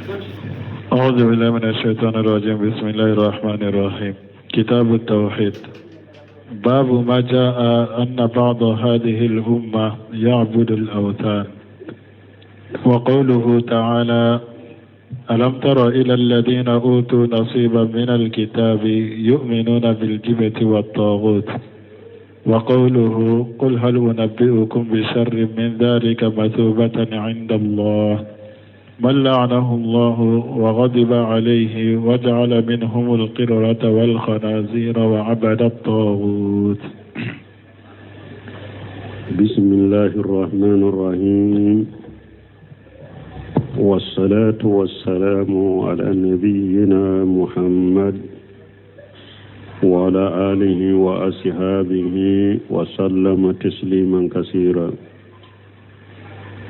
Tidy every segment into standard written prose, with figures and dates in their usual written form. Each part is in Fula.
أعوذ بالله من الشيطان الرجيم. بسم الله الرحمن الرحيم. كتاب التوحيد. باب ما جاء أن بعض هذه الأمة يعبد الأوثان. وقوله تعالى: ألم تر إلى الذين أوتوا نصيبا من الكتاب يؤمنون بالجبت والطاغوت. وقوله: قل هل أنبئكم بشر من ذلك مثوبة عند الله من لعنه الله وغضب عليه وجعل منهم القردة والخنازير وعبد الطاغوت. بسم الله الرحمن الرحيم، والصلاة والسلام على نبينا محمد وعلى آله وأصحابه وسلم تسليما كثيرا.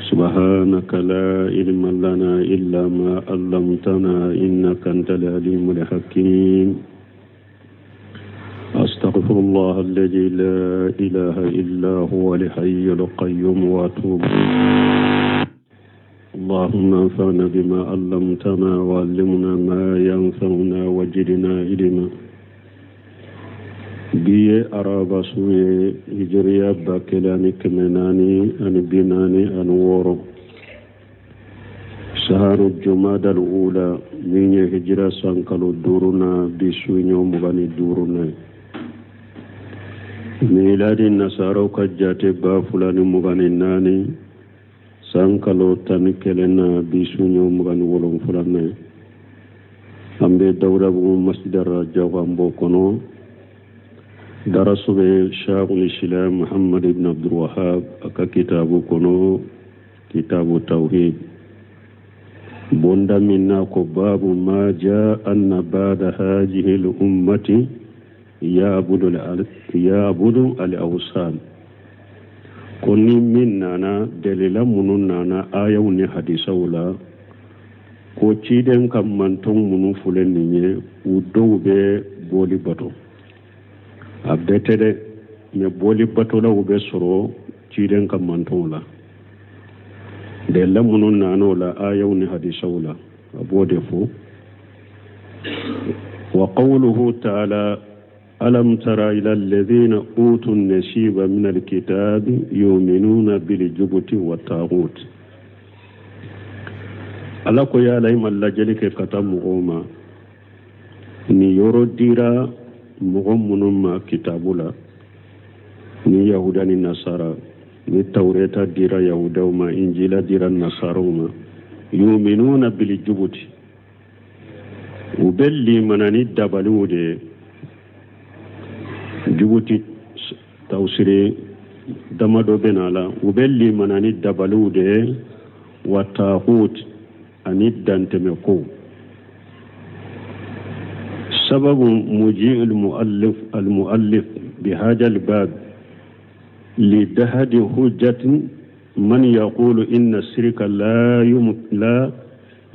سبحانك لا علم لنا إلا ما علمتنا إنك أنت العليم الحكيم. أستغفر الله الذي لا إله إلا هو الحي القيوم وأتوب إليه. اللهم انفعنا بما علمتنا وعلمنا ما ينفعنا وزدنا علما. biye araba suye hijriya bakelani kemenani ani binani ani woro shaharu jumada al-ula minye hijra sankalo duruna bisuño mugani duruna miladi nasaro kajjate ba fulani mugani nani sankalo tani kelena bisuño mugani wolon fulani ambe dawra bu masjidar jawambo kono darasube Shaykhul Islam Muhammad ibn Abdul Wahhab aka kitabu kono kitabu tawhid bonda minna ko babu ma jaa anna ba'da hadhihi al-ummati ya'budu al-awsan koni minna na dalila munun nana ayaw ni hadisawla ko ciden kam manton munun fulen ni udowbe boli bato abdetede me boli batola ube soro ciden kam mantola de lamunun nano la ayawni hadisawla abode fu wa qawluhu ta'ala alam tara ila alladhina utu nasiba min alkitabi yu'minuna bil jubti wat taghut alako ya layma lajalike katamu goma ni yoro dira mugom munumma kitabula ni yahuda ni nasara ni tawreta dira yahuda ma injila dira nasara ma yu'minuna bil jubuti ubelli manani dabalude jubuti tawsire damado benala ubelli manani dabalude wa taghut anid danteme ko سبب مجيء المؤلف بهذا الباب لدهد حجة من يقول إن الشرك لا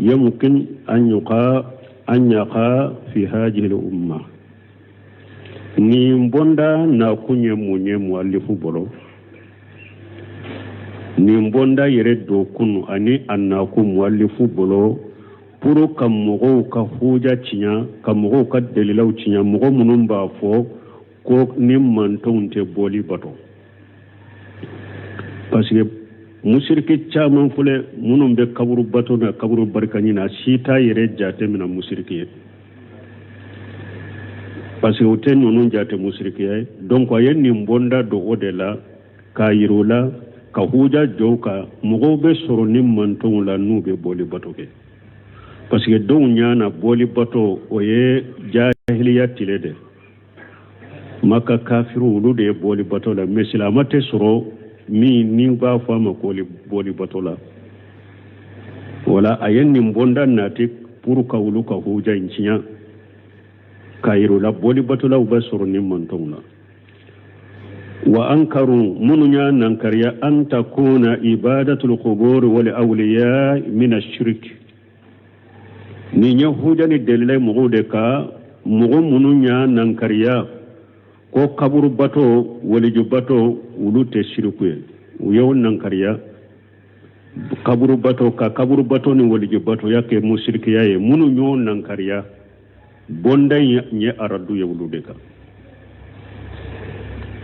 يمكن أن يقع في هذه الأمة نيمبوندا ناكوني موني مؤلف بولو نيمبوندا يردو كنو أني أناكو مؤلف بولو puro kam mogo ka huja cinya kam mogo ka dalilaw cinya mogo munun ba fo ko nim mantonte boli bato parce que musirki chaman fule munun be kaburu bato na kaburu barkani na sita yere jate mina musirki parce que oten nonun jate musirki ay donc ayen ni bonda do odela ka yirula ka huja joka mogo be soro nim manton la nube boli bato ke parce que don nyana boli bato oye jahiliya tilede maka kafiru ulude boli bato la mesilamate soro mi ni ba fama ko boli bato la wala ayen ni bonda nati pour ka uluka huja inchinya kayiro la boli bato la uba soro ni mantonga wa ankaru mununya nankariya an takuna ibadatul qubur wal awliya min ash-shirk ni nyahuja ni delile mugude ka mugu mununya nankariya ko kaburu bato wali jubato ulute shirku uyo nankariya kaburu bato ni waliji bato yake musrikiya ye munu nyo nankariya bonda nye aradu ye wulude ka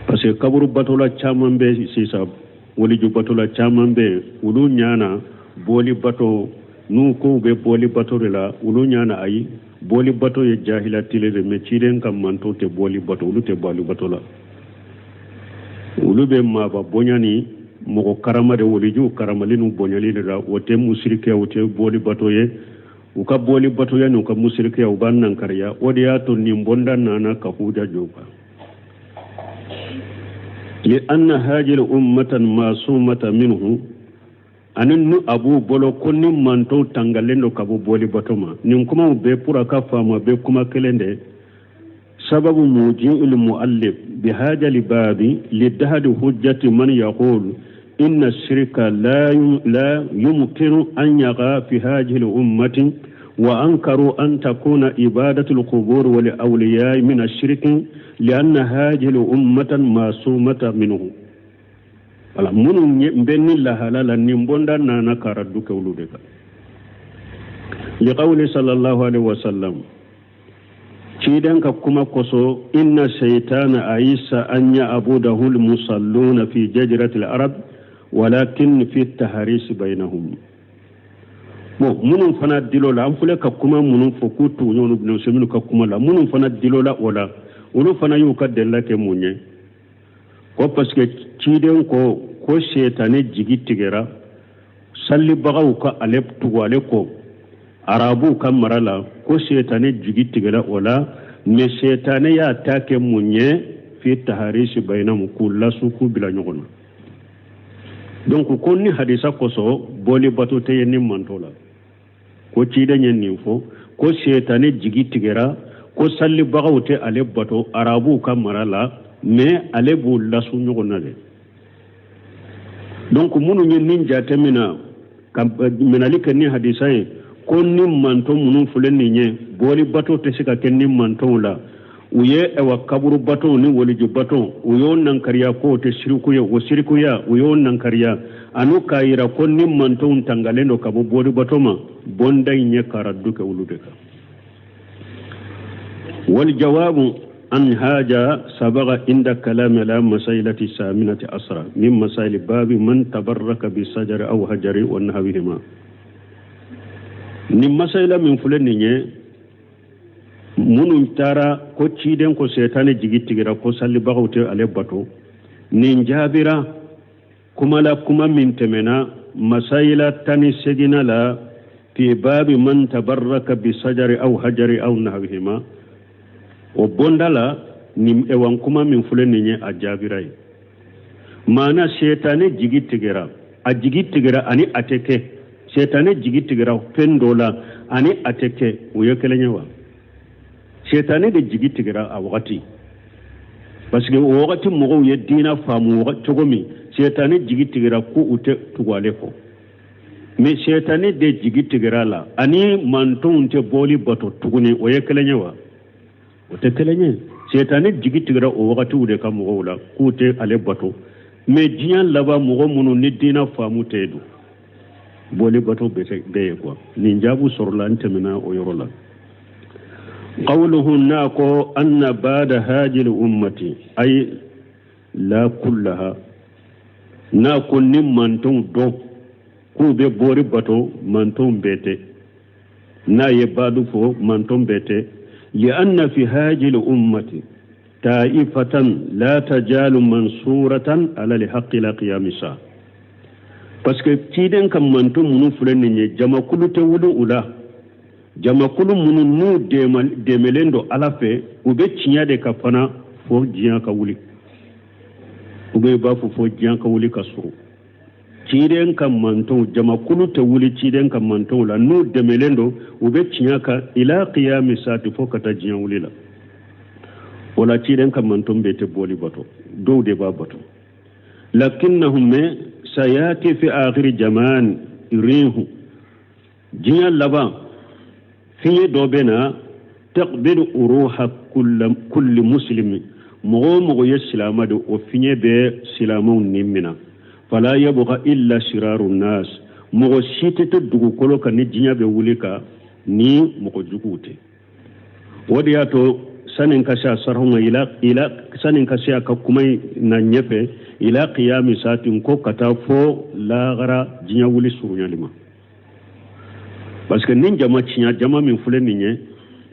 parce que kaburu bato la chaman be sisa waliji bato la chaman be wulu nyana boli bato nu ko be boli bato la wulu nyana ayi boli bato ye jahila tilere me ciren kam manto te boli bato wulu te boli bato la wulu be maba bonyani mogo karamade woliju karamalinu bonyalile la wote musirike wote boli bato ye uka boli bato ye nuka musirike ubannan karya wodi ya to nimbonda nana ka huja joka li anna hajil ummatan masumata minhu anin abu bolo konni manto tangalendo kabu boli bato ma nin kuma be pura ka fama be kuma kelende sababu muji'ul muallif بهذا الباب لدهد حجة من يقول إن الشرك لا يمكن أن يقع في هذه الأمة وأنكروا أن تكون إبادة القبور والأولياء من الشرك لأن هذه الأمة معصومة منه من بين الله لا نمبوندا نانا كاردوك ولودك لقول صلى الله عليه وسلم cidan ka kuma koso inna shaytana aisa an ya abudahu almusalluna fi jajratil arab walakin fi taharis bainahum munun fana dilola an fule ka kuma munun fokutu nyonu ibn sumin ka kuma la munun fana dilola wala ulu fana yu ka della ke munye ko parce que cidan ko shaytane jigi tigera salli bagaw ka alep tuwale ko arabu kan marala ko shaytane jigi tigela wala me shaytane ya take munye fi taharishi bainam kullasu ku bila nyogona donc ko ni hadisa ko so boli bato te ni mantola ko cide nyen ni fo ko shaytane jigi tigera ko salli bagawte ale bato arabu kan marala me ale bu lasu nyogona le donc munu nyen ninja temina kam menalika ni hadisa ko nim manto munun fulen ni nye boli bato te sika ken nim manto la uye ewa kaburu bato ni waliji bato uyo nan kariya ko te shirku ya uyo nan kariya anu kayira ko nim manto tangalendo kabu boli bato ma bonda nye karadduke uludeka wal jawabu an haja sabaga inda kalam la masailati saminati asra min masail babi man tabarraka bi sajari aw hajari wa nahwihima ni masayla min fulen ni nye munun tara ko ciden ko setane jigitigira ko salli bagawte ale bato ni jabira kuma min temena masayla tani segina la fi babi man tabarraka bi sajari aw hajari aw nahwihima o bondala ni ewan kuma min fulen ni nye a jabirai mana setane jigitigira a jigitigira ani ateke setane jigitigira pendola ani ateke uyekelenyewa setane de jigitigira a wakati parce que wakati mogo ye dina famu togomi setane jigitigira ku ute tugwale ko mais setane de jigitigira la ani manton te boli bato tuguni uyekelenyewa ote kelenye setane jigitigira o wakati ude ka mogo la ku te ale bato mais jiyan laba mogo munu ni dina famu tedu boli bato beye quoi ninjabu sorla antemina o yorola qawluhu nako anna ba'da hajil ummati ay la kullaha nako nim manton do ku be bori bato manton bete na ye badu fo manton bete li anna fi hajil ummati ta'ifatan la tajalu mansuratan ala li haqqi la qiyamisa parce que tiden kam manto munu fulen ni jamakulu te wudu ula jamakulu munu nu demelendo alafe ube cinya de kafana fo jiyan ka wuli ube ba fo jiyan ka wuli ka suru tiden kam manto jamakulu te wuli tiden kam manto la nu demelendo ube cinya ka ila qiyamisati fo kata jiyan wuli la wala tiden kam manto bete boli bato do de ba bato lakinnahum sayati fi akhir zaman rihu jiya laba fi dobena taqbilu uruha kulli muslimi mogo yesilama do o finye be silamun nimina fala yabqa illa shirarun nas mogo sitete dugukolo ka ni jinya be wuli ka ni mogo jugute wodi yato sanin kasha sarhuma ila sanin kasha ka kuma na nyefe ila qiyami satin ko kata fo la gara jinya wuli surunya lima parce que nin jama cinya jama min fule ninye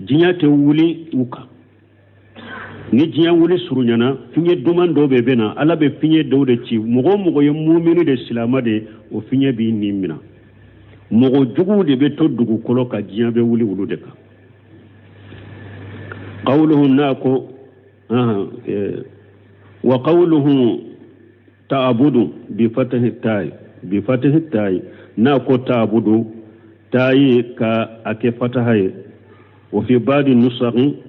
jinya te wuli uka ni jinya wuli surunya na finye duman do be bena ala be finye do de ci mogo ye mu'minu de silama de o finye bi ni mina mogo jugu de be to dugu kolo ka jinya be wuli wulu de ka qawluhu nako wa qawluhu ta'budu bi fatahi ta'i nako ta'budu ta'i ka ake fatahay wa fi ba'di nusakh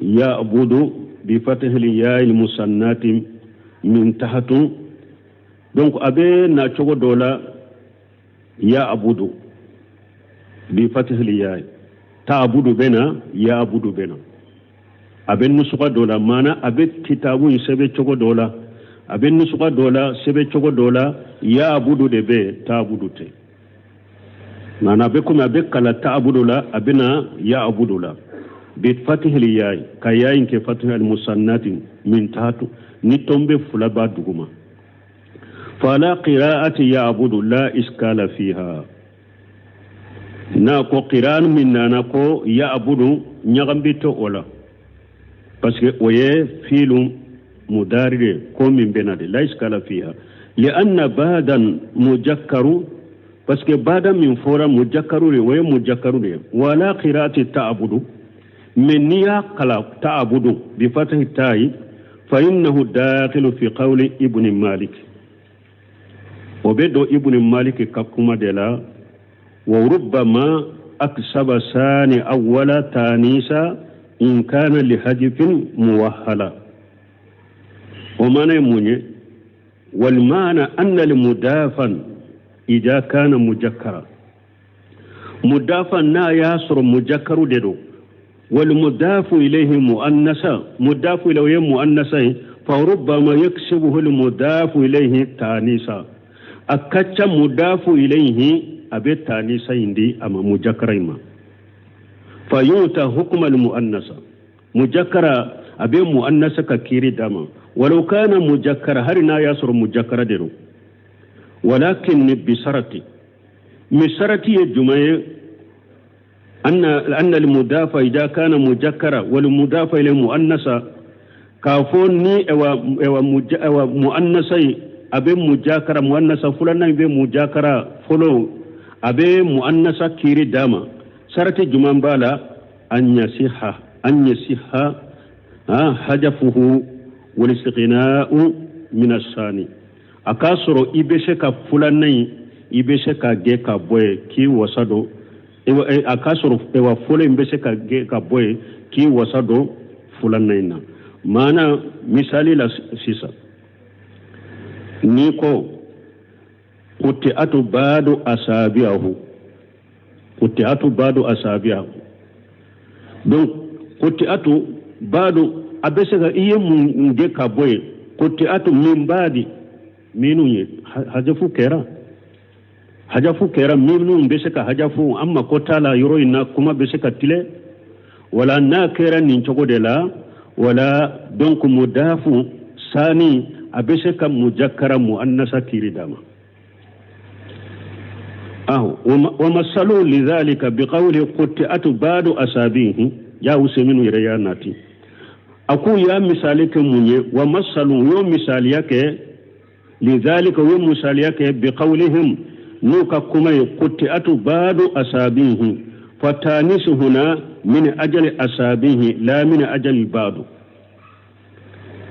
ya'budu bi fatahi al-ya'i al-musannati min tahtu donc abe na chogo dola ya'budu bi fatahi al-ya'i ta'budu bena ya'budu bena abe nusuka dola mana abe kitabu sebe chogo dola abe nusuka dola sebe chogo dola ya'budu de be ta'budu te mana abe kuma abe kala ta'budu la abena ya'budu la bi fatihi al-ya'i ka yayin ke fatihi al-musannati min tahtu ni tombe fula ba duguma fala qira'ati ya'budu la iskala fiha na ko qira'an min nana ko ya'budu nyagambito ola parce que oye filu mudarire ko min benade la iskala fiha li'anna badan mujakkaru parce que badan min fora mujakkaru oye mujakkaru de wala qira'ati ta'budu من نيا قلا تعبد بفتح التاء فإنه داخل في قول ابن مالك وبدو ابن مالك ككما دلا وربما أكسب ثاني أول تانيسا إن كان لحذف موهلا ومعنى يموني والمعنى أن المدافن إذا كان مجكرا مدافن نا ياسر مجكر ددو والمضاف إليه مؤنثا مضاف إليه مؤنثا فربما يكسبه المضاف إليه تانيسا أكتش مضاف إليه أبي تانيسا عندي أما مجكرين فيؤتى حكم المؤنثا مجكرا أبي مؤنثا ككيري داما ولو كان مجكرا هرنا يسر مجكرا ديرو ولكن بشرطي الجمعية أن المضاف إذا كان مجكرا والمضاف إليه مؤنثا كافوني أو مؤنثي أبي مجكرا مؤنثا فلان أبي مجكرا فلو أبي مؤنثا كيري داما سرت جمان بالا أن يصح حجفه والاستغناء من الثاني أكاسر إبشك فلان إبشك جيكا بوي كي وصدو akasoro ewa fole mbese ka boy ki wasado fulan naina mana misali la sisa niko utiatu badu asabiahu donc utiatu badu abese ga iye munge ka boy utiatu mimbadi minunye hajafu kera mimnu mbese ka hajafu amma ko tala yoro ina kuma bese ka tile wala na kera nin chogo de la wala donc mudafu sani abese ka mujakkara muannasa kiridama wa masalu lidhalika biqawli qut'atu badu asabihi ya useminu ya nati aku ya misali ke munye wa masalu yo misali yake lidhalika yo misali yake biqawlihim نوكا كما قطعت بعض أصابيه فتانيس هنا من أجل أصابيه لا من أجل بعض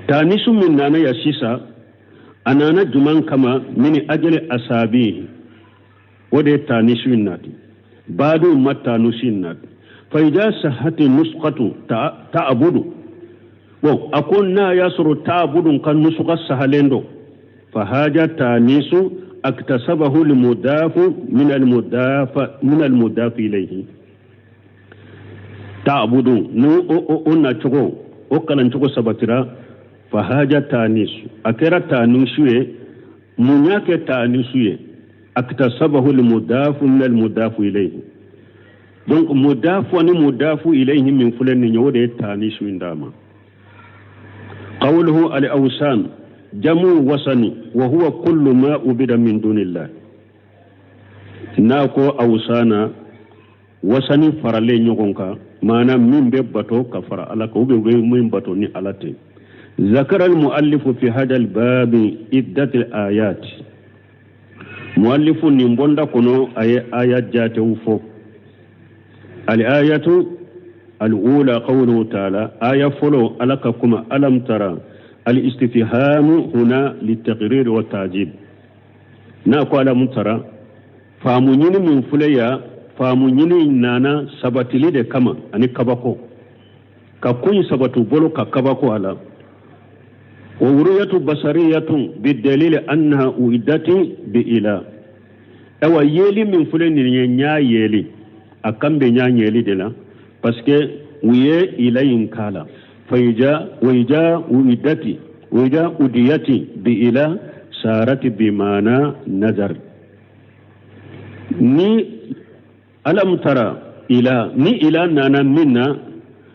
تانيس من نانا يسيسا أنانا جمان كما من أجل أصابيه ودي تانيس من ناتي بعض ما تانيس ناتي فإذا صحت نسقة تعبد أكون نا يسر تعبد كان نسقة سهلين فهذا تانيس اكتسبه المضاف من المضاف إليه تعبدون نو أنا تقول أكلن تقول سبترا فهذا تانيس أكرا تانيسوي منياك تانيسوي اكتسبه المضاف من المضاف إليه. donc مضاف ومضاف إليه من فلان يود تانيس من داما. قوله الأوثان جمع وثني وهو كل ما عبد من دون الله. ناكو أوثانا وثني فرالي نيغونكا مانا من بباتو كفر على كوبي من باتو ني علاتي. ذكر المؤلف في هذا الباب عدة الآيات. مؤلف نيمبوندا كونو آيات جاتو فوق. الآية الأولى قوله تعالى آية فلو ألككم ألم ترى. الاستفهام هنا للتقرير والتعجيب. ناكو ألم ترى فامونين من فليا فامونين نانا سبتلي دي كما أني كباكو كاكوي سبتو بولو كباكو على وورية بصرية بالدليل أنها أعدت بإله. أو يلي من فلان نيا يلي أكم بنيا يلي دلا باسكو ويه إلين كالا وإجا أديتي بإله سارت بمعنى نظر. ni alam tara ila ni ila nana minna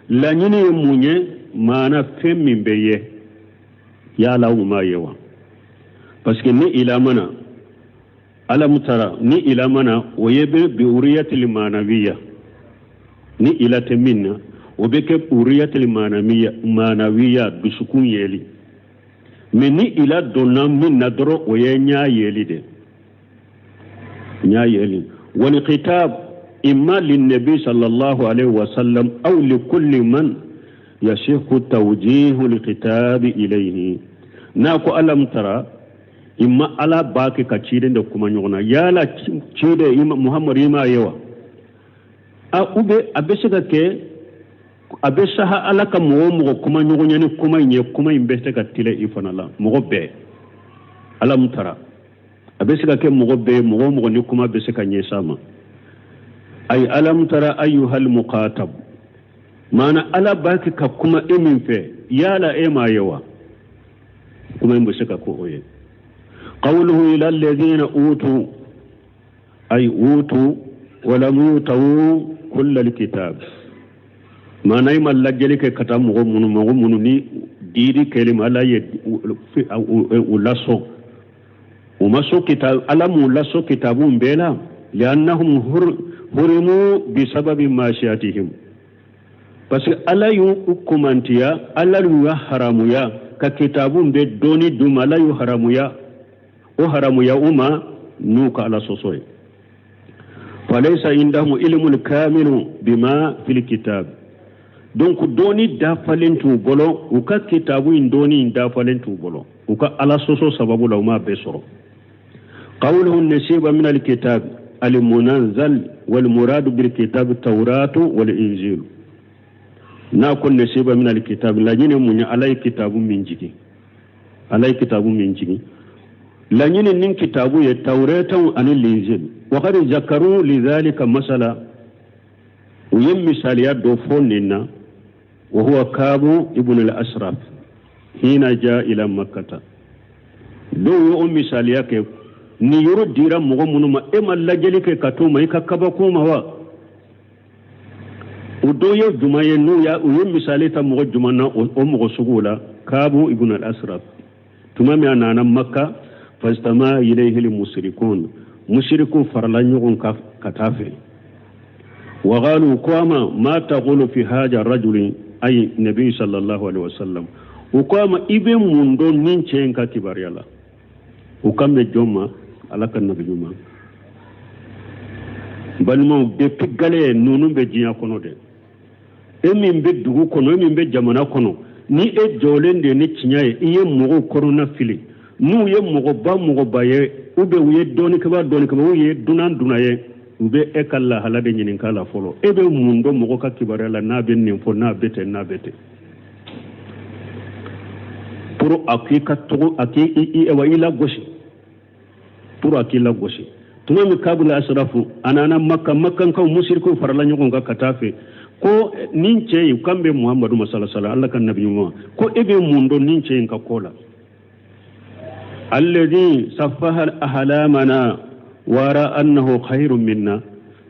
la nyini munye mana femmi beye ya la uma yewa parce que ni ila mana alam tara ni ila mana oyebe bi uriyatil manawiyya ni ila teminna obeke uriyatil manawiyya bisukun yeli mais ni ila donna minna doro oyenya yeli de نايلي والخطاب إما للنبي صلى الله عليه وسلم أو لكل من يشيخ توجيه الخطاب إليه. ناكو ألم ترى إما على باكي كتشيرين دو كما نغنى يالا تشيرين محمد إما يوا أبسك كي أبسها على كمو كما نغنى كما ينبسك تيلي إفن الله مغبه ألم ترى abesika ke mogo ni kuma besika nyesama ay alam tara ayyuhal muqatab mana ala baki ka kuma emin fe yala ema yawa kuma besika ko oye qawluhu ila alladhina utu ay utu wa lam yutu kull alkitab mana ay mallajeli ke kata mogo munu ni didi kelima la ye ulaso ومسو كتاب ألم لسو كتابون بلا لأنهم هرموا بسبب ماشياتهم بس ألا يكمنتيا ألا يحرموا ككتابون بدوني دوم ألا يحرموا وحرموا أما نوك على سوسوي فليس عندهم علم الكامل بما في الكتاب donc doni dafalentu bolo uka kitabu indoni dafalentu bolo uka ala soso sababu la uma besoro قوله النسيب من الكتاب المنزل والمراد بالكتاب التوراة والإنجيل ناكل نسيب من الكتاب لجين من علي كتاب من جيكي علي كتاب من جيكي لجين من كتاب التوراة عن الإنجيل وقد ذكروا لذلك مسألة ويم مثاليات دوفون لنا وهو كابو ابن الأسرف حين جاء إلى مكة دو يوم مثاليات ni yoro dira mogo munuma e mallajeli ke katuma e kakaba kuma wa udoyo jumaye no ya uyo misali ta mogo jumana o mogo sugula kabu ibn al-asraf tumami anana makka fastama ilayhi al-mushrikun mushrikun farlanyu katafe wa qalu qama ma taqulu fi haja rajuli ay nabi sallallahu alaihi wasallam uqama ibe mundo ninche enka kibariyala ukambe joma alaka nabi juma balmo be pigale nunu be jiya kono de emin be dugu kono emin be jamana kono ni e jolende ni cinyaye iye mogo korona fili nu ye mogo baye ube uye doni kaba uye dunaye ube ekalla halade nyinin kala folo ebe mundo mogo ka kibarela na be ninfo na bete pour akika to aki ewa ila goshi pour akila goshi tumami kabula asrafu anana makkan kaw musirku farala nyugo ga katafe ko ninche kambe muhammadu sallallahu alaihi Allah kan nabi mu ko ebe mundo ninche ka kola alladhi saffaha ahlamana wara annahu khairun minna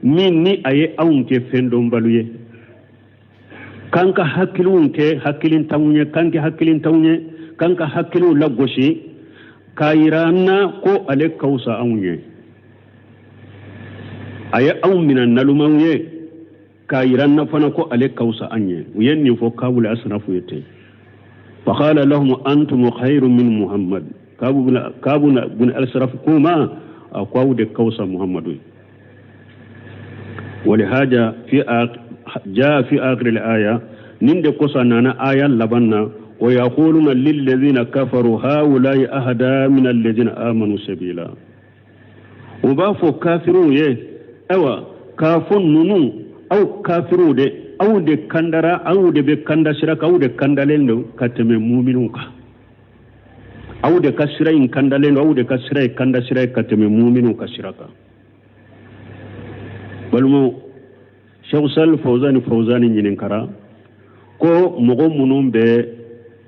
min ni aye aunke fendon baluye kanka hakkilun ke hakkilin tamunye kanke hakkilin tamunye kanka hakkilu lagoshi kayirana ko ale kausa aunye aye aun minan nalumanye kayirana fana ko ale kausa anye uyenni fo kabul asnafu yete فقال لهم أنتم خير من محمد كابنا بن الأسرف كوما أقوى دكوسا محمد ولهذا جاء في آخر الآية نند قصة نانا آية لبنا ويقولون للذين كفروا هؤلاء أهدى من الذين آمنوا سبيلا وبافو كافرون أو كافون نونو أو كافرون دي أو دي كندرا أو دي بكندا شرك أو دي كندالين كتم مؤمنون أو دي كسرين كندالين أو دي كسرين كندا شرك كتم مؤمنون كشرك بلمو شوصل فوزان ينكرا ko mogo munun be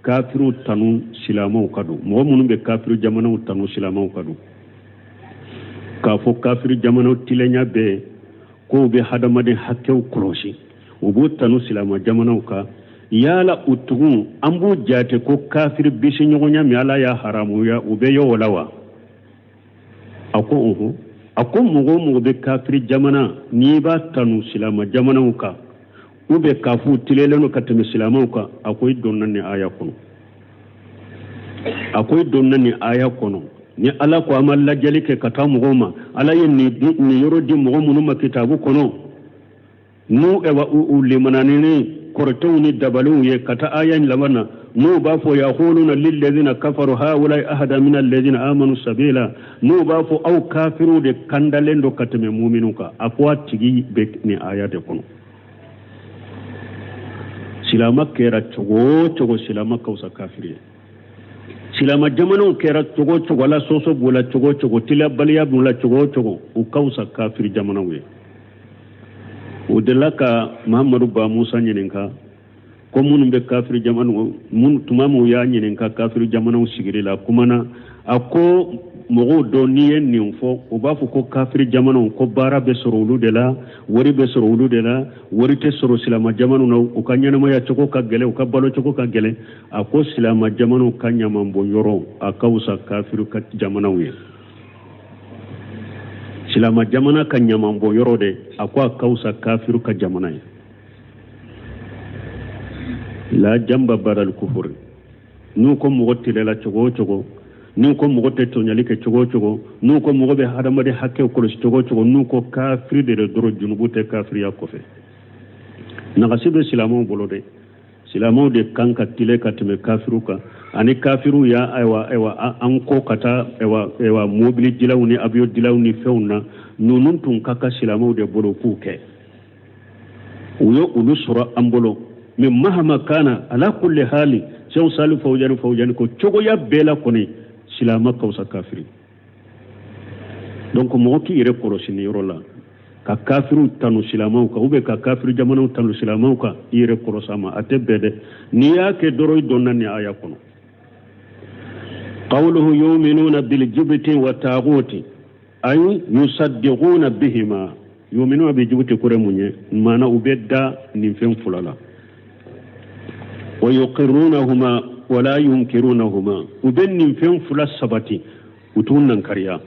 kafiru tanu silamau kadu mogo munun be kafiru jamanau tanu silamau kadu ka fo kafiru jamanau tilenya be ko be hadamade hakkew kolosi ubu tanu silama jamanau ka yala utugu ambu jate ko kafiru bisi nyogonya mi ala ya haramu ya ube yo walawa ako mogo be kafiru jamana ni ba tanu silama jamanau ka ube kafu tileleno kateme silamau ka akoy donnani aya kono ni ala ko amalla jalike katamu goma ala yenni ni yorodi mo munuma kitabu kono nu ewa ulimanani kortoni dabalu ye kata aya lamana nu ba fo yaquluna lil ladina kafaru haula ahada min alladhina amanu sabila nu ba fo au kafiru de kandalendo kateme mu'minuka akwa tigi be ni aya de kono silama kera chogo silama kausa kafiri silama jamano kera chogo la soso bula chogo tila baliya bula chogo u kausa kafiri jamano we udelaka muhammadu ba musa nyininka ko mun be kafiri jamano mun tumamu ya nyininka kafiri jamano sigirila kumana ako mogo doniye ninfo ubafu ko kafiri jamano ko bara be sorolu de la wori be sorolu de la wori te soro silama jamano na ukanyana ma ya choko ka gele ukabalo choko ka gele ako silama jamano kanya mambo yoro akausa kafiru ka jamano we silama jamana kanya mambo yoro de ako akausa kafiru ka jamana la jamba baral kufur nu ko mogo tilela chogo nu ko mogo te tonyali ke chogo nu ko mogo be hadamade hakke ko chogo nu ko kafiri de doro junubu te kafiri ya kofe na gasibe silamo bolode silamo de kanka tile katime kafiru ka ani kafiru ya aywa anko kata ewa mobili dilawni abiyo dilawni feuna nunun tun kaka silamo de bolo kuke uyo ulusura ambolo min mahama kana ala kulli hali sew salu fawjani ko chogo ya bela koni silama kausa kafiri donc mo ki ire korosi ni yorola ka kafiru tanu silama ka ube ka kafiru jamanu tanu silama ka ire korosama atebede ni yake doroy donnani aya kono qawluhu yu'minuna bil jibti wa taghuti ay yusaddiquna bihima yu'minuna bi jibti kuremunye mana ubedda ni fen fulala wa yuqirrunahuma wala yunkirunahuma ubennin fen fula sabati utunnan kariya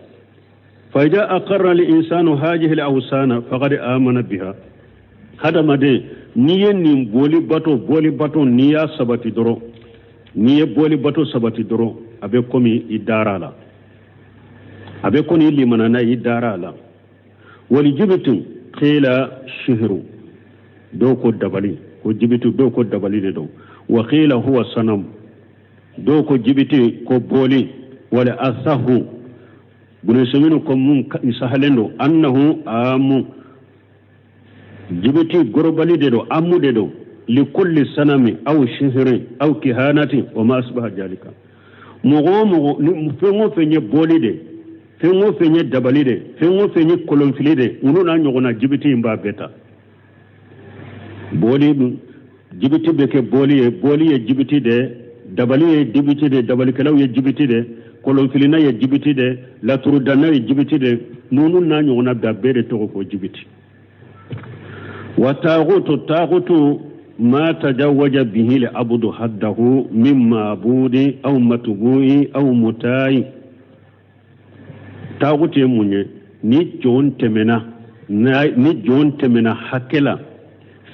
fa idza aqarra al insanu hadhihi al awsana faqad amana biha hada made niyen boli bato niya sabati doro niye boli bato sabati doro abe komi idarala abe koni limanana idarala wal jibtu qila shihru doko dabali ko jibitu doko dabali de do wa qila huwa sanam doko jibiti ko boli wala asahu bunu semino ko mun isahalendo annahu amu jibiti gorobali de do amude do li kulli sanami aw shihri aw kihanati wa ma asbaha jalika mogo ni fengo fenye boli de fengo fenye dabali de fengo fenye kolonfili de unu na nyogona jibiti imba beta boli jibiti beke boli ye jibiti de dabali ye jibiti de dabali kalaw ye jibiti de kolonfilina ye jibiti de laturudana ye jibiti de nunu na nyona da bere to ko jibiti wa tagutu ma tajawwaja bihi li abudu haddahu mimma abudi aw matbu'i aw mutai tagutu munye ni jon temena hakela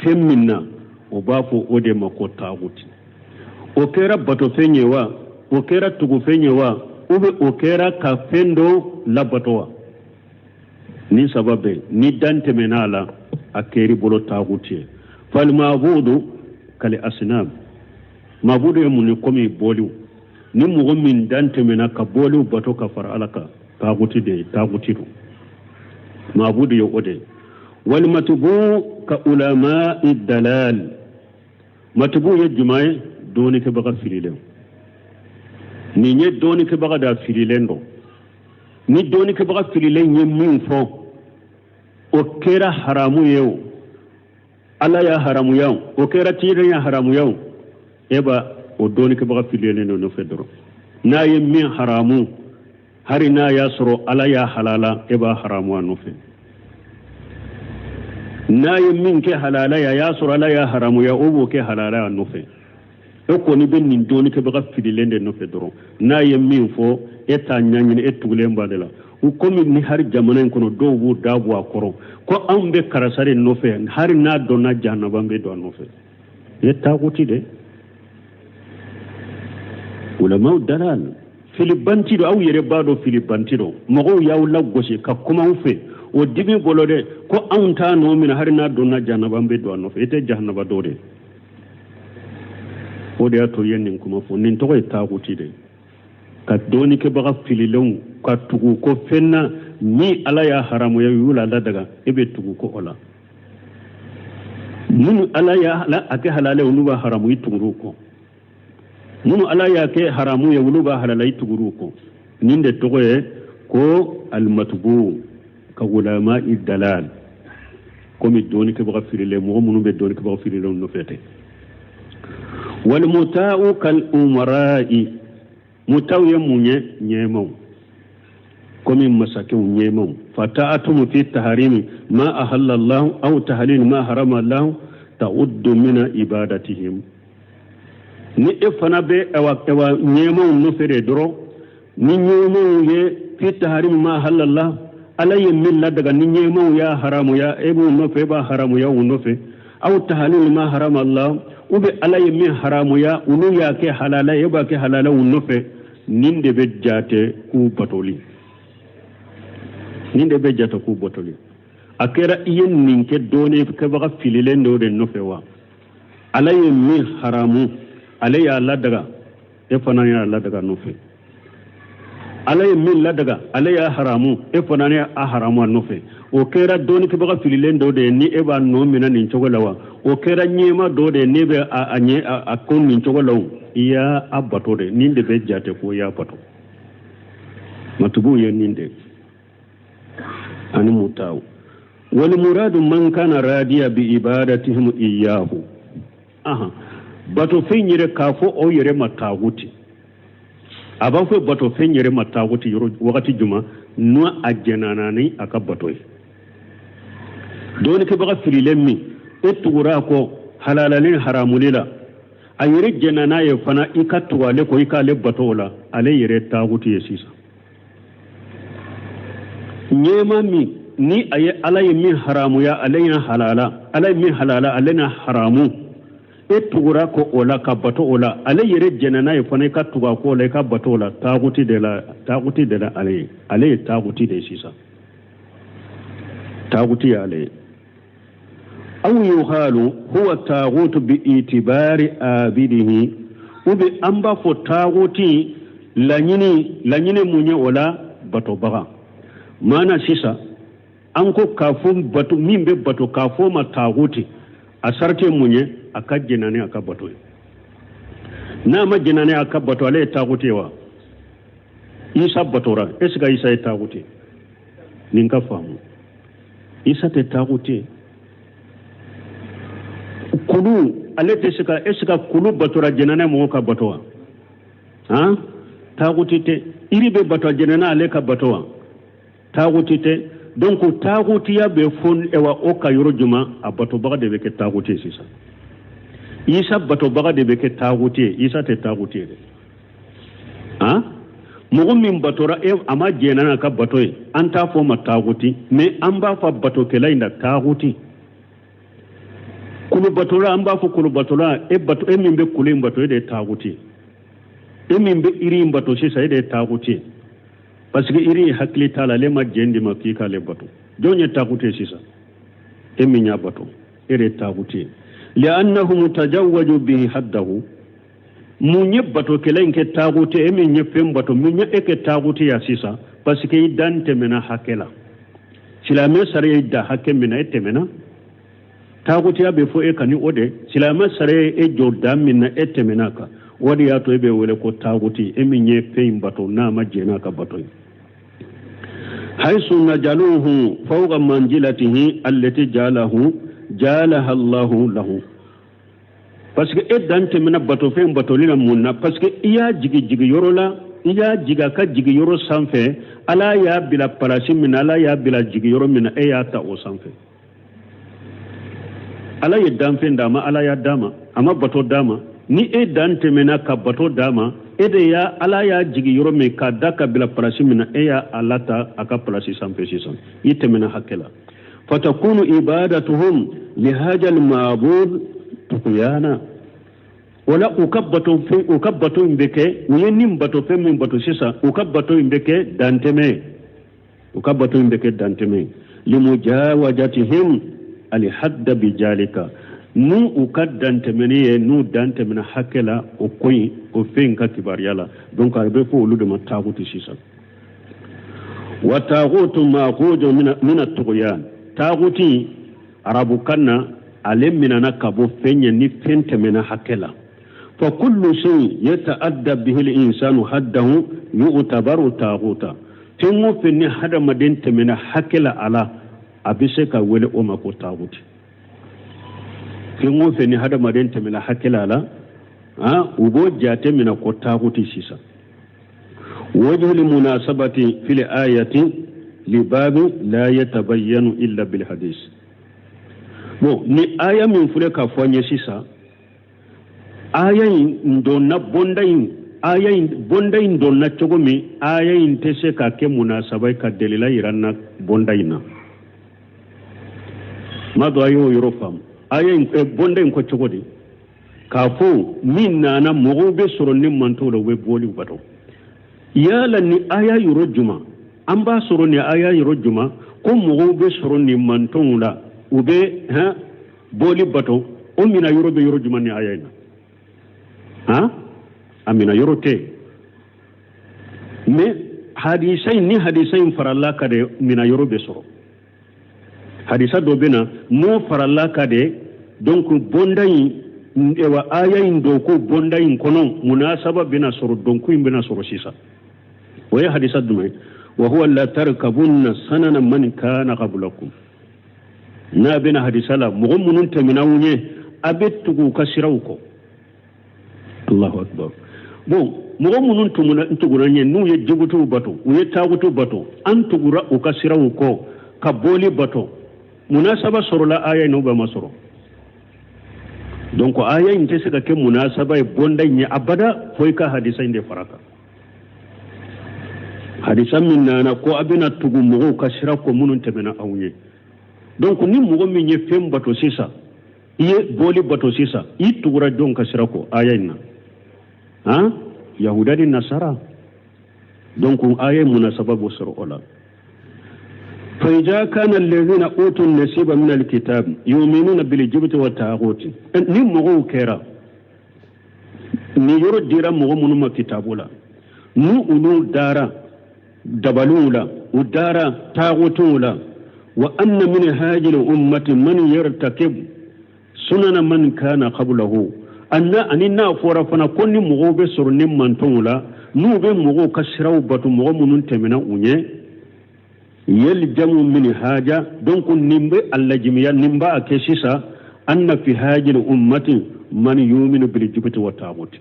femminna o bafo ode mako taguti o kera bato fenyewa o kera tugu fenyewa ube o kera ka fendo labatowa ni sababe ni dante menala akeri bolo taguti fal mabudu kali asnam mabudu ya muni komi boliu ni mugo min dante mena ka boliu bato ka far alaka taguti de taguti do mabudu yo ode wal matbu ka ulama dalal matbu ya jumae doni ke baga fililen ni nye doni ke baga da fililen do ni doni ke baga fililen nye min fo o kera haramu yau ala ya haramu yau o kera tire ya haramu yau eba o doni ke baga fililen no fedro na ye min haramu hari na ya soro ala ya halala eba haramu no fe na ye min ke halala ya soro ala ya haramu ya obo ke halala no fe ko ni ben nin doni ke baga fidilende no fedro na ye min fo eta nyanyine etugule mbadela u komi ni har jamanen kono do bu dabu akoro ko ambe karasare no fe har na donna jahannaba be do no fe yetta guti de ulama dalal filibanti do aw yere bado filibanti do mago yawla gosi ka kuma ufe o dibi bolode ko anta no min har na donna jahannaba be do no fe ete jahannaba do de o de ato yennin kuma fo nin to ta guti de ka doni ke baga fililon ka tugu ko fenna ni ala ya haramu ya yula daga ebe tugu ko ola mun ala ya la ake halale uluba haramu ituguru ko mun ala ya ke haramu ya uluba halala ituguru ko ninde togoye ko al matbu ka ulama dalal ko mi doni ke baga filile mo munu be doni ke baga fililon no fete wal muta'u kal umara'i mutaw yamunye nyemo komi masake nyemo fata'atu fi taharimi ma ahalla Allah aw tahlil ma harama Allah ta'uddu min ibadatihim ni efana be ewa nyemo no fere doro ni nyemo ye fi taharimi ma ahalla Allah alayya min la daga ni nyemo ya haramu ya ebu no fe ba haramu ya no fe aw tahlil ma harama Allah ube alayya min haramu ya ulu ya ke halala ya ba ke halala no fe ninde be jate ku batoli ninde be jata ku batoli akera yen ninke doni ke baga filile ndo de no fewa alaye mi haramu alaye alla daga e fanani alla daga no fe alaye mi la daga alaye haramu e fanani a haramu no fe o kera doni ke baga filile ndo de ni e ba no mina nin chogolawa o kera nyema do de ne be a kon nin chogolawa ya abato de ninde be jate ko ya bato matubu ya ninde ani mutaw wal muradu man kana radiya bi ibadatihim iyyahu aha bato fenyere kafo o yere mataguti aba fo bato fenyere mataguti wakati juma no ajenana ni akabato doni ke baga firilemmi etugura ko halalalen haramulila ayire jenana ye fana ikatuwa le ko ikale batola ale yere taguti yesisa nyema mi ni aye alaye min haramu ya alayna halala alaye min halala alayna haramu etugura ko ola ka bato ola ale yere jenana ye fana ikatuwa ko le ka batola taguti de la ale taguti de sisa taguti ale أو يقال هو الطاغوت باعتبار عابده وبي أمبا فو طاغوتي لانيني موني ولا باتو بغا مانا سيسا أنكو كافو باتو مين بي باتو كافو ما طاغوتي أسارتي موني أكا جناني أكا باتو ناما جناني أكا باتو عليه طاغوتي وا إيسا باتورا إسكا إيسا طاغوتي نينكا فامو إيسا طاغوتي kulu alete sika kulu batura jenana mo ka batowa ha tagutite iribe batwa jenana ale ka batowa tagutite donc tagutiya be fon ewa o ka yoro juma a bato baga de be ke taguti sisa isa bato baga de be ke taguti isa te taguti de ha mogo min batora e ama jenana ka bato e anta fo ma taguti me amba fa bato kela inda taguti kulu batora amba fo kulu batora e bato e min be kulu bato e de taguti e min be iri bato sisa e de taguti parce que iri hakli tala le ma jendi ma ki ka le bato jonye taguti sisa e min ya bato e de taguti li'annahu mutajawwaju bihi haddahu munye bato kelen ke taguti e min nyefem bato munye e ke taguti ya sisa parce que idante mena hakela silame sare idda hakke mena etemena taguti ya be fo e kani ode silame sare e jordan mena etemena ka wadi ya to ebe wele ko taguti e min nyefem bato na ma jena ka bato haythu najaluhu fawqa manzilatihi allati jalaha Allahu lahu parce que edante mena bato fe bato lina munna parce que iya jigi yoro la iya jiga ka jigi yoro sanfe ala ya bila palasi mina ala ya bila jigi yoro mina e ya ta o sanfe ala ya danfe dama ala ya dama ama bato dama ni edante mena ka bato dama ede ya ala ya jigi yoro me ka daka bila palasi mina e ya alata aka palasi sanfe sisan yite mena hakela fatakunu ibadatuhum lihaja al-ma'bud tukuyana wala ukabbato imbeke uyenim bato fem bato sisa ukabbato imbeke danteme limujawajatihim alhadda bijalika nu ukaddantemene nu dantemena hakela o koyi o fenka kibariyala donc arbe fo lude matagutu sisa wa tagutu maqudu min at-tughyan taguti arabu kanna alemina na kabo fenya ni fentemena hakela fa kullu shay yata'adda bihi al-insanu haddahu yu'tabaru taguta tinwo fenni hada madin temena hakela ala abise ka wele o mako taguti tinwo fenni hada madin temena hakela ala ubo jate mina ko taguti sisa wajhu limunasabati fil ayati libabi la yatabayyanu illa bil hadith bon ni aya min fule ka fonye sisa aya ndonna bondayin donna chogomi aya intese ka ke munasabai ka delila iranna bondayina mado ayo yorofam aya bondayin ko chogodi ka fo min nana mogobe soronni mantola we boli bato yala ni aya yorojuma amba soronni aya yorojuma ko mogobe soronni mantola ube boli bato o mina yorobe yorojuma ni aya ina amina yorote me hadisain faralla kade mina yorobe soro hadisa do bena no faralla kade donc bondayi ewa ayayin do ko bondayin kono munasaba bina soro donc bina soro sisa waya hadisa dume wa huwa la tarkabunna sanana man kana qablakum na bina hadisa la mu'minun taminawne abettu kasirauko Allahu akbar bon mogo munun tugura nye nu ye jigutu bato u ye tagutu bato an tugura u ka siraw ko ka boli bato munasaba soro la aya no ba masoro donc aya inte se ka ke munasaba e bonda nye abada foi ka hadisa inde faraka hadisa minna na ko abina tugu mogo ka siraw ko munun temena awnye donc ni mogo min ye fem bato sisa iye boli bato sisa i tugura don ka siraw ko aya inna yahudani nasara donc aye munasaba bosoro ola fa idha kana alladhina utu nasiba min alkitab yu'minuna bil jibti wa taghut ni mogo kera ni yoro dira mogo munuma kitabula nu ulu dara dabalula udara taghutula wa anna min hadhihi ummati man yartakib sunana man kana qablahu anna anina fora fana konni mogo be soro ni mantonula nu be mogo kasiraw batu mogo munun temena unye yaljamu min haja donc nimbe allajimiya nimba akesisa anna fi hajil ummati man yu'minu bil jibti wa tagut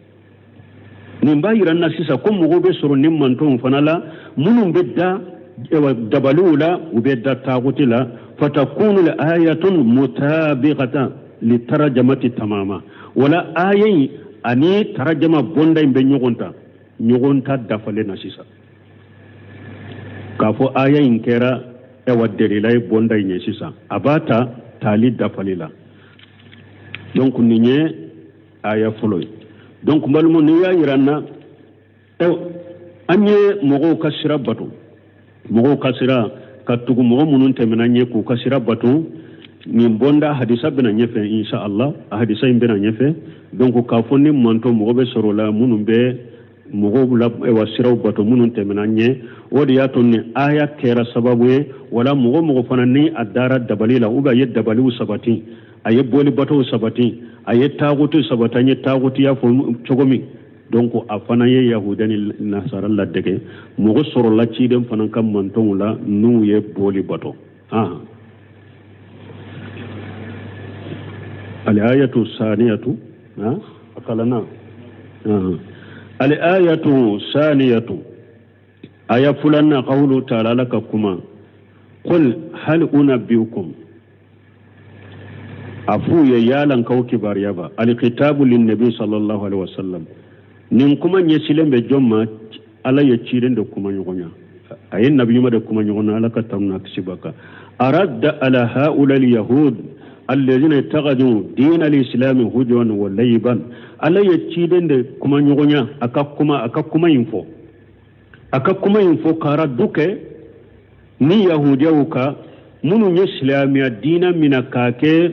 nimba iranna sisa ko mogo be soro ni manton fana la munun bedda dabalula ubedda tagutila fatakunu la ayatun mutabiqatan li tarjamati tamama wala ayayi ani tarjama bonda imbe nyugonta dafale na sisa kafo ayayin kera ewa delilai bonda nye sisa abata tali dafalila donc ninye aya fuloy donc malmo niya yiranna anye mogo kasira batu mogo kasira katugu mogo munun temenanye ku kasira batu ni bonda hadisa bena nyefe insha Allah hadisa imbena nyefe donc ka fonni manto mogo be sorola munun be mogo la wasira batu munun temenanye wodi ya tonni aya kera sababu wala mogo fanani adara dabalila uba yed dabaliu sabati aye boli batu sabati aye tagutu sabatanye tagutu ya fo chogomi donc afana ye yahudani nasara la dege mogo soro la ci dem fanan kam manton la nu ye boli bato al ayatu saniyatu akalana al ayatu saniyatu aya fulanna qawlu ta'ala lakuma qul hal unabbiukum afu ya yalan kawki bariyaba al kitabu lin nabi sallallahu alaihi wasallam nin kuma nyesilen be jomma ala ya ciren da kuma nyogonya ayin nabiyuma da kuma nyogona ala ka tamna kisibaka aradda ala haula al yahud alladhina taqadu din al islam hujwan wa layban ala ya ciren da kuma nyogonya aka kuma info kara duke ni yahudiyuka munu islamiya dina minakake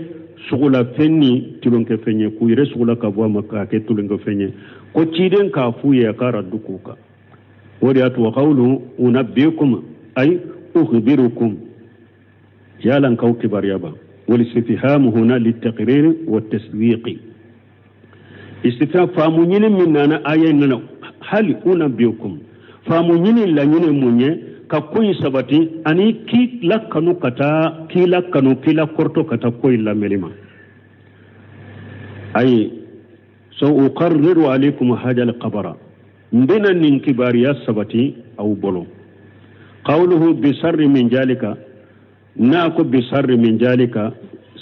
sugula fenni tulonke fenye ku yire sugula ka bo makake tulonke fenye ko ciden ka fuye ka raddukuka wadi atu qawlu unabbiukum ay ukhbirukum yalan kaw kibar yaba wal istifham huna litaqrir wa tasdiq istifham famu nyine minna ayen nana hal unabbiukum famu nyine la nyine munye ka koy sabati ani ki lakanu kata ki lakanu kila korto kata koy la melima ay سأقرر عليكم هذا القبر من الانكباريات سبتي أو بلو قوله بسر من ذلك ناكو بسر من ذلك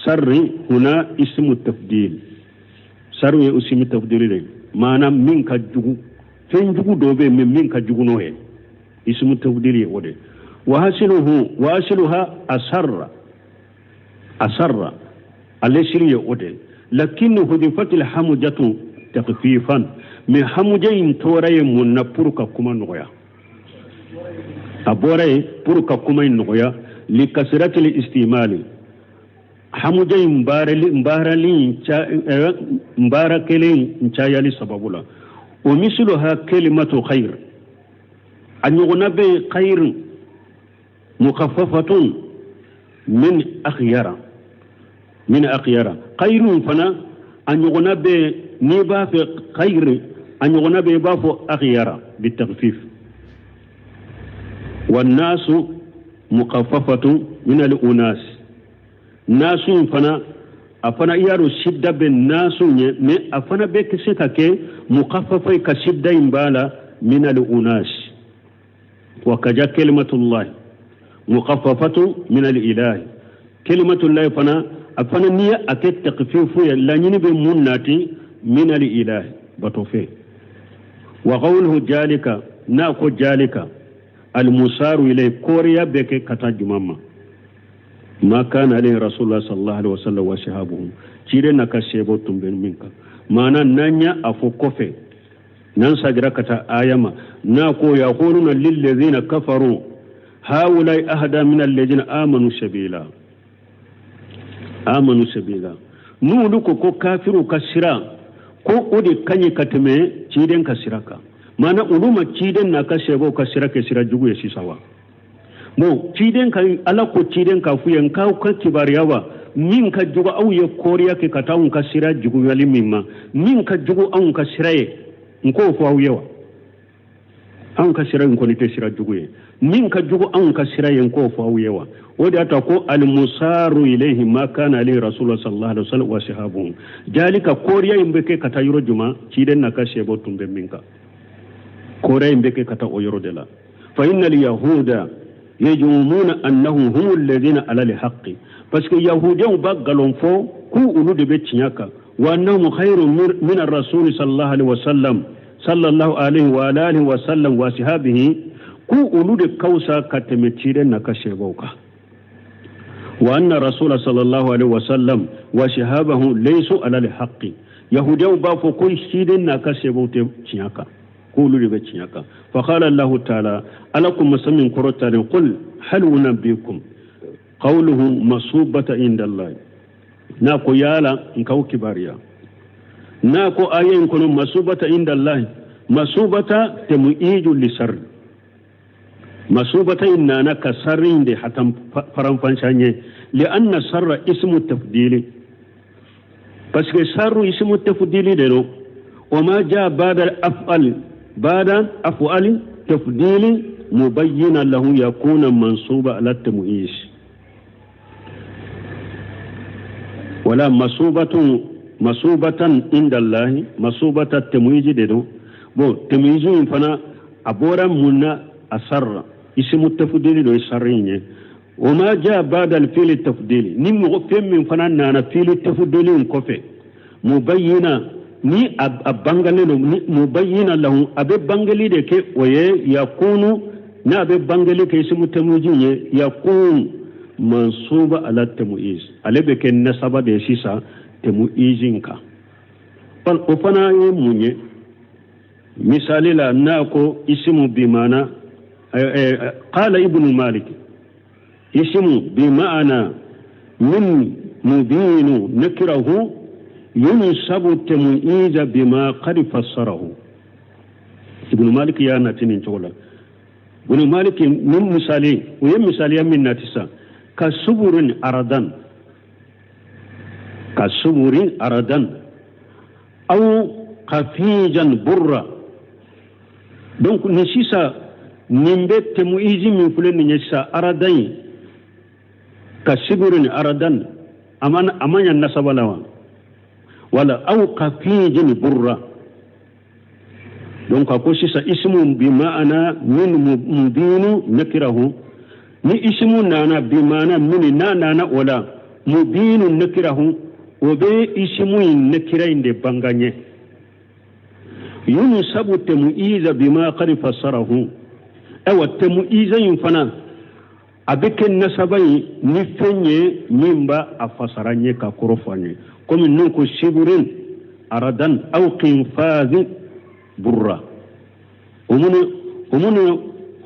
سر هنا اسم التفضيل سر اسم التفضيل معنى منك جغو فين جغو دوبي منك جغو نوه اسم التفضيل يودي وأصلها أسر الذي يودي لكنه حذفت الحمجة تخفيفا من حمجين توري من بركة كما نغيا أبوري بركة كما نغيا لكسرة الاستعمال حمجين مباركلين نشايالي سببولا ومثلها كلمة خير أن يغنى خير مخففة من أخيرا خير فنا أن يغنى نيبا في خير أن يغنى بافو أخيرا بالتخفيف والناس مخففة من الأناس ناس فنا أفنا يارو شدة بالناس أفنا بكسيتك مخففة كشدة إمبالا من الأناس وكجا كلمة الله مخففة من الإله كلمة الله فنا أفنا نية أكيد تخفيف لا ينبي مناتي من الإله بطوفي وقوله جالك ناكو جالك المسار إليه كوريا بك كتاج ماما ما كان عليه رسول الله صلى الله عليه وسلم وشهابهم تيرنا كشيبو تنبين منك مانا نانيا أفو كوفي ننسى جراكة آيما ناكو يقولون للذين كفروا هؤلاء أهدى من الذين آمنوا سبيلا nuluko ko kafiru kasira ko ode kanye kateme ciden kasiraka mana uluma ciden na kashebo kasira ke sira jugu ya sisawa mo ciden ka ala ko ciden ka fuyen ka kibariyawa min ka jugu au ye koriya ke katawun kasira jugu yali mimma min ka jugu au kasira ye nko fo au yewa an kasira nko ni te sira jugu ye min ka jugu an kasira ye nko fo au yewa ودي أتقول المسار إليه ما كان عليه رسول الله صلى الله عليه وسلم وصحابه ذلك كوريا يمبكي كتا يرو جما تيدن نكاشي بوتم بمنك كوريا يمبكي كتا يرو دلا فإن اليهود yajumuna annahum humul ladina ala alhaqi parce que yahudiyan bagalon fo ku ulu de betinyaka wa annahum khairun min ar-rasul sallallahu alaihi wa alihi wa sallam wa sahabihi ku ulu de kausa katemetire na kashebauka wa anna rasul sallallahu alaihi wa sallam wa sahabahu laysu ala alhaqi yahudiyan ba fo ko shidin na kashebauta tinyaka قولوا لبتشياكا فقال الله تعالى ألكم مسمين كروتان قل هل ننبئكم قوله مصوبة عند الله ناكو يالا نكو كباريا ناكو آيين كنو مصوبة عند الله مصوبة تمؤيج لسر مصوبة إننا كسرين دي حتى فرنفانشاني لأن سر اسم التفضيل بس سر اسم التفضيل دينو وما جاء بعد أفعال تفضيل مبينا له يكون منصوبا على التمييز ولا مصوبة عند الله مصوبة التمييز دينو بو تمييز فنا أبورا منا أسر اسم التفضيل دو يسرين وما جاء بعد الفيل التفضيل نمو فهم من فنا نانا فيل التفضيل كوفي مبينا ni abangale no mubayyana lahu abe bangali de ke oye yakunu na abe bangali ke ismu tamujin yakun mansuba ala tamuiz alebe ke nasaba de sisa tamuizin ka pal ofana ye munye misali la nako ismu bimana qala ibn malik ismu bima'ana min mubinu nakrahu ينسب التمييز بما قد فسره ابن مالك يا ناتين تولا ابن مالك من مثالي ويم مثالي من ناتسا كسبور أردن أو خفيجا برا donc nisisa nimbe تمييز من فلان نسا أردن كسبور أردن أمان النسب لهم ولا أو قفيج برا donc ako sisa ismu bima'ana min mubinu nakirahu ni ismu nana bima'ana min nana wala mubinu nakirahu obe ismu nakira inde banganye yunsabu tamuiza bima qad fassarahu aw tamuiza yunfana abeke nasabai ni fenye mimba afasaranye ka korofanye comme nunko siburin aradan aw qinfaz burra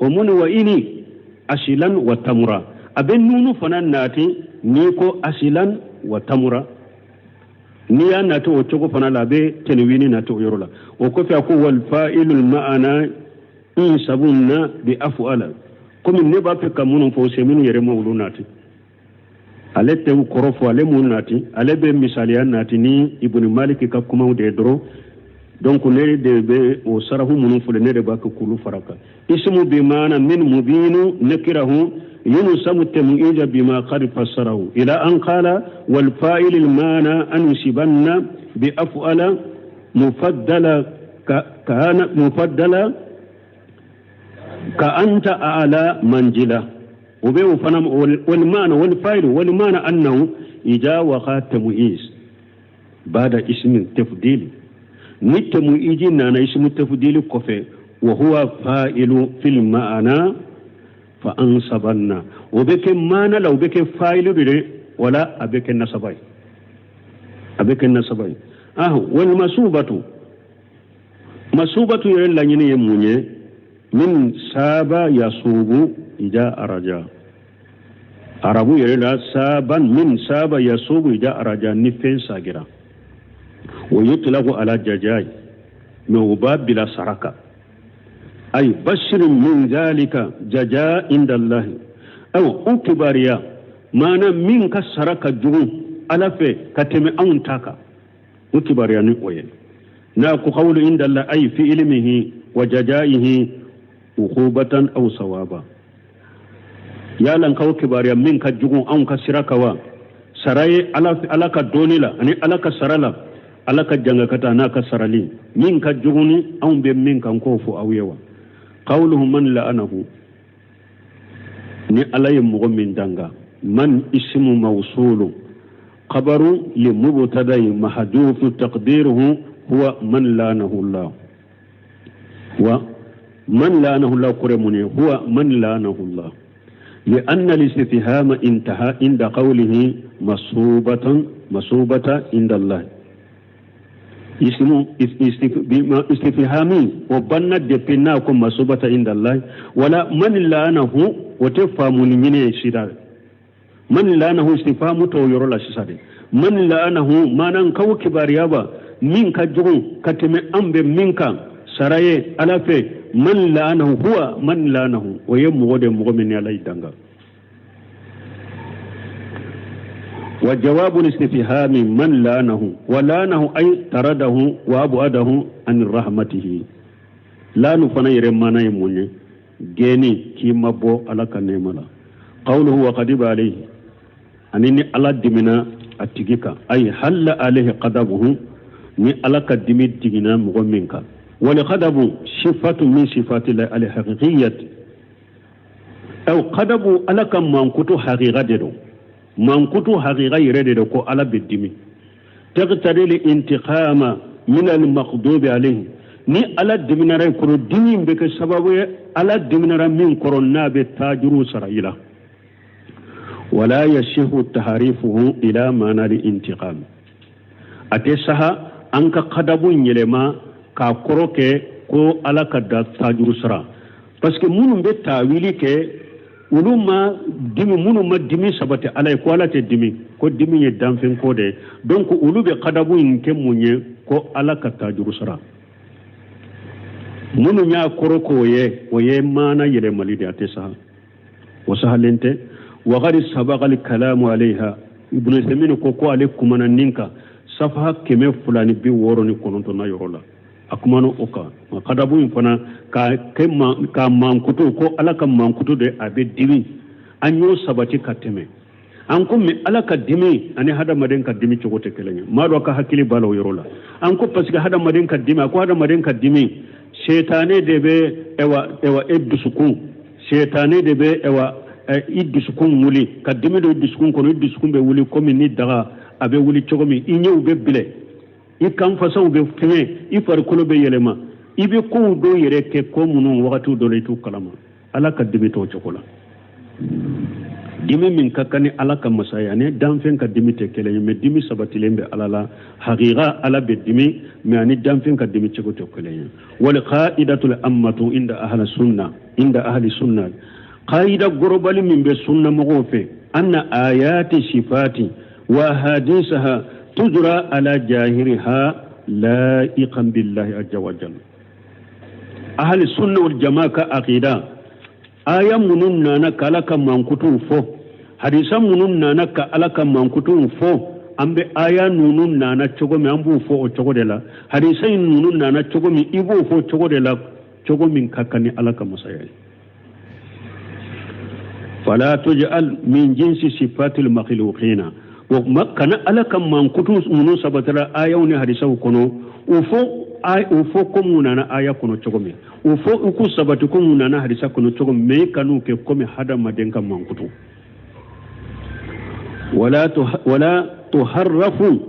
omunu wa ini asilan wa tamura aben nunu fanan nati niko asilan wa tamura niya nati o chogo fanala be tenwini nati o yorola o ko fa ko wal fa'ilul ma'ana in sabunna bi af'ala comme ne ba fe kamunun fo seminu yere mawlu nati ale te korofo ale mun nati ale be misaliya nati ni ibn malik ka kuma de dro donc ne de be o sarahu munun fule ne de ba ka kulu faraka ismu bi mana min mubinu nakirahu ينسب التمييز بما قد فسره إلى أن قال والفائل المعنى أن يسبن بأفعل مفضل كان مفضل كأنت أعلى منزلة وبيه فنم والمعنى والفائل والمعنى أنه إذا وقع تمييز بعد اسم التفضيل نتمييز نانا اسم التفضيل كفي وهو فائل في المعنى فأنصبنا وبك مانا لو بك فايل ولا أبك النصبي والمصوبة مصوبة يلا يموني من سابا يصوب إذا أرجع عربو يلا سابا من سابا يصوب إذا أرجع نفين ساجرا ويطلق على ججاي نوباب بلا سركة أي بشر من ذلك ججاء عند الله أو أكباريا مانا من كسرك جون على في كتم أنتاك أكباريا نقوي ناكو قول عند الله أي في علمه وججائه عقوبة أو ثوابا يا لن كو كباريا من كجون أو كسرك وا سراي على كدوني لا أني على كسرلا على كجنغكتا ناك سرالي من كجوني أو بمن كنكوفو أو يوا قوله من لأنه ni ala ye mogo min danga man ismu mawsulu khabaru li mubtada'i mahdufu taqdiruhu huwa man lanahu Allah wa man lanahu Allah kuremuni huwa man lanahu Allah لأن الاستفهام انتهى عند قوله مصوبة عند الله اسم استفهامي وبنى دبناكم مصوبة عند الله ولا من لانه وتفهم من يشير من لانه استفهام توير لا شساد من لانه ما ننكو كباريابا منك جو كتم أمب منك سراي ألافي من لانه هو من لانه ويمغد مغمن علي دنگا وجواب الاستفهام من لانه ولانه أي ترده وأبعده عن رحمته لا نفنا يرمانا يموني جيني كيما بو على كنيملا قوله وقدب عليه أنني على دمنا أتجيكا أي حل عليه قدبه ني على كدمي تجينا مغمنك ولقدب صفة من صفات الله الحقيقية أو قدب على كم منكتو حقيقة دو منكتو حقيقة يريد كو على بالدمي تقتضي الانتقام من المغضوب عليه ni ala diminara koro dimi be ke sababu ala diminara min koronna be tajuru sarayila wala yashihu taharifuhu ila mana al-intiqam ate saha anka qadabun yelema ka koroke ko ala kadda tajuru sara parce que munum be tawili ke uluma dimi munuma dimi sabate ala ko ala te dimi ko dimi ye danfen ko de donc ulube qadabun ke munye ko ala ka tajuru sara munu nya koroko ye oye mana yele malide atesa wasahalente wa gari sabagal kalamu alaiha ibnu samin ko ko alaikum ninka safa keme fulani bi woro ni kononto na yorola akumano oka makadabu infana ka mankuto ko alaka mankuto de abe dimi anyo sabati kateme an ko mi alaka dimi ani hada maden ka dimi chogote kelenya mado ka hakili balo yorola an ko parce que hada maden ka dimi ko hada maden ka dimi shetane debe ewa eddusukun shetane debe ewa iddusukun wuli kadimi do iddusukun kono iddusukun be wuli komi ni daga abe wuli chogomi inyew be bile i kan fasaw be fime i farkolo be yelema ibe ko do yere ke ko munu wakati do letu kalama ala kadimi to chokola dimi min kakani ala ka masaya ne danfen ka dimi te kele me dimi sabatilembe alala haqiqa ala be dimi me ani danfen ka dimi chego to kele wal qa'idatul ammatu inda ahli sunna qa'ida global min be sunna mogofe anna ayati sifati wa hadisaha tujra ala jahiriha la'iqan billahi azza wa jalla ahli sunna wal jamaa ka aqida aya munun nana kala kan mankutu fo hadisan munun nana ka ala kan mankutu fo ambe aya nunun nana chogo mi ambu fo o chogo de la hadisan nunun nana chogo mi ibo fo chogo de la chogo min kakani ala kan masaya fala tuj'al min jinsi sifatil makhluqina wa makana ala kan mankutu munun sabatara aya ne hadisan kono ufo ko munana aya kono chogomi ufo uku sabati ko munana hadisa kono chogomi me kanu ke komi hada madenka mankutu wala tuharrafu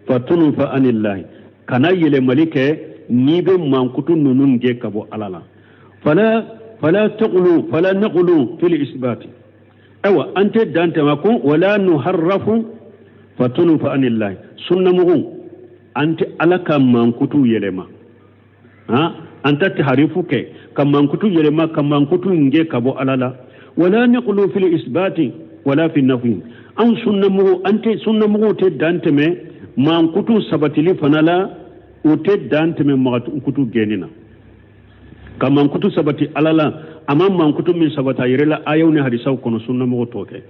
fatunfa anillahi kana yele malike nibe mankutu nunun ge kabo alala fala naqulu fil isbati awa ante dante mako wala nuharrafu fatunfa anillahi sunna mugu anti alaka mankutu yelema anta taharifu ke kam mankutu yelema kam mankutu nge kabo alala wala naqulu fil isbati wala fi nafi an sunna mu te danteme mankutu sabatili fanala ute danteme mankutu genina kam mankutu sabati alala amma mankutu min sabata yirela ayawne hadisa kono sunna mu toke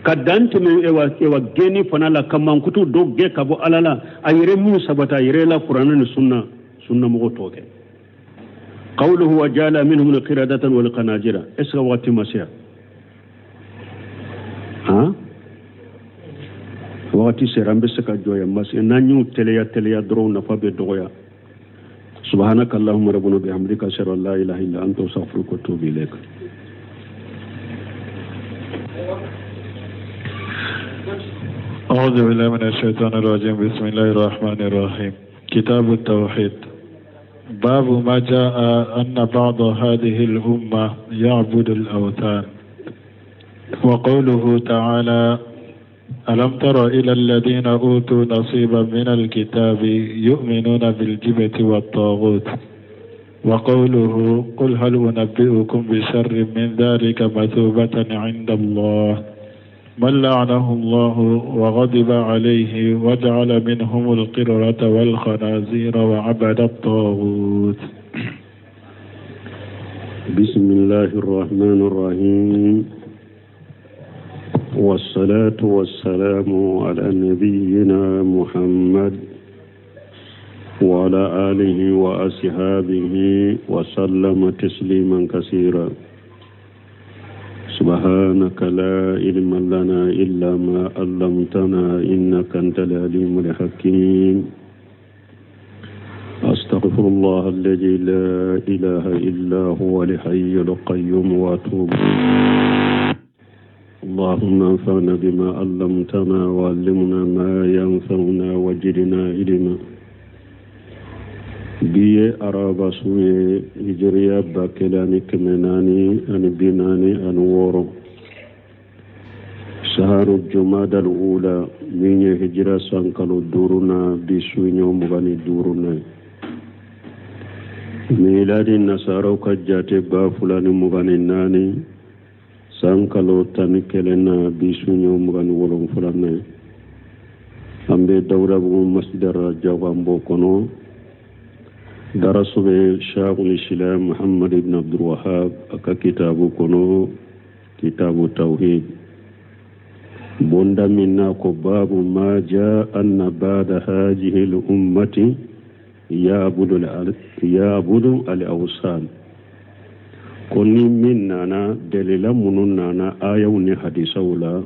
kadante me ewa geni fanala kamankutu dogge kabo alala ayire min sabata yirela qur'ana ni sunna mo toke qawluhu wa jala minhum alqiradatan wal qanajira esra waqti masya waqti serambe saka joya masya nanyu teleya dro na fabe doya subhanakallahumma rabbuna bihamdika ashhadu an la ilaha illa anta astaghfiruka wa atubu ilaik أعوذ بالله من الشيطان الرجيم بسم الله الرحمن الرحيم كتاب التوحيد باب ما جاء أن بعض هذه الأمة يعبد الأوثان وقوله تعالى ألم تر إلى الذين أوتوا نصيبا من الكتاب يؤمنون بالجبت والطاغوت وقوله قل هل أنبئكم بشر من ذلك مثوبة عند الله من لعنه الله وغضب عليه وجعل منهم القردة والخنازير وعبد الطاغوت بسم الله الرحمن الرحيم والصلاة والسلام على نبينا محمد وعلى آله وأصحابه وسلم تسليما كثيرا سبحانك لا علم لنا إلا ما علمتنا إنك أنت العليم الحكيم أستغفر الله الذي لا إله إلا هو الحي القيوم وأتوب اللهم انفعنا بما علمتنا وعلمنا ما ينفعنا وزدنا علما biye araba suye hijriya bakelani kemenani ani binani ani woro shaharu jumada al-ula minye hijra sankalo duruna bisuinyo mugani duruna miladi nasaro kajjate ba fulani mugani nani sankalo tani kelena bisuinyo mugani wolon fulani ambe dawra bu masdara jawambo kono درسوا شيخ الإسلام محمد بن عبد الوهاب أكا كتاب كنو كتاب التوحيد بند منا باب ما جاء أن بعد هذه الأمة يعبد الأوثان كوني مننا دليل مننا آية حديث ولا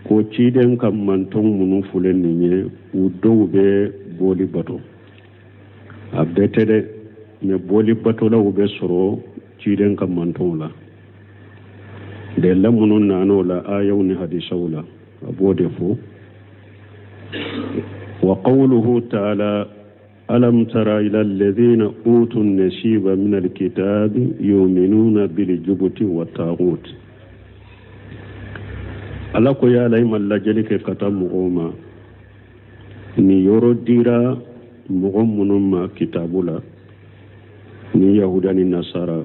ko ciden kam manton munu fulen ni u dow be boli bato abetede me boli bato la ube soro ciden kam manton la de lamunun nano la ayaw ni hadisawla abode fu wa qawluhu ta'ala alam tara ila alladhina utu nasiba min alkitabi yu'minuna bil jubti wat taghut ala ko ya lay malla jelike katam goma ni yoro dira mugom munumma kitabula ni yahuda ni nasara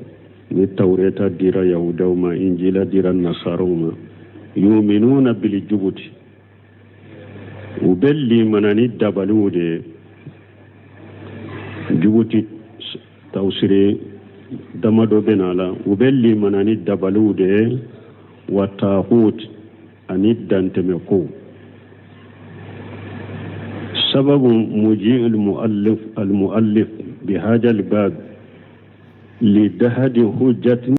ni tawreta dira yahuda ma injila dira nasara ma yu'minuna bil jubuti ubelli manani dabalude jubuti tawsire damado benala ubelli manani dabalude wa taghut anidante meko سبب مجيء المؤلف بهذا الباب لدهد حجة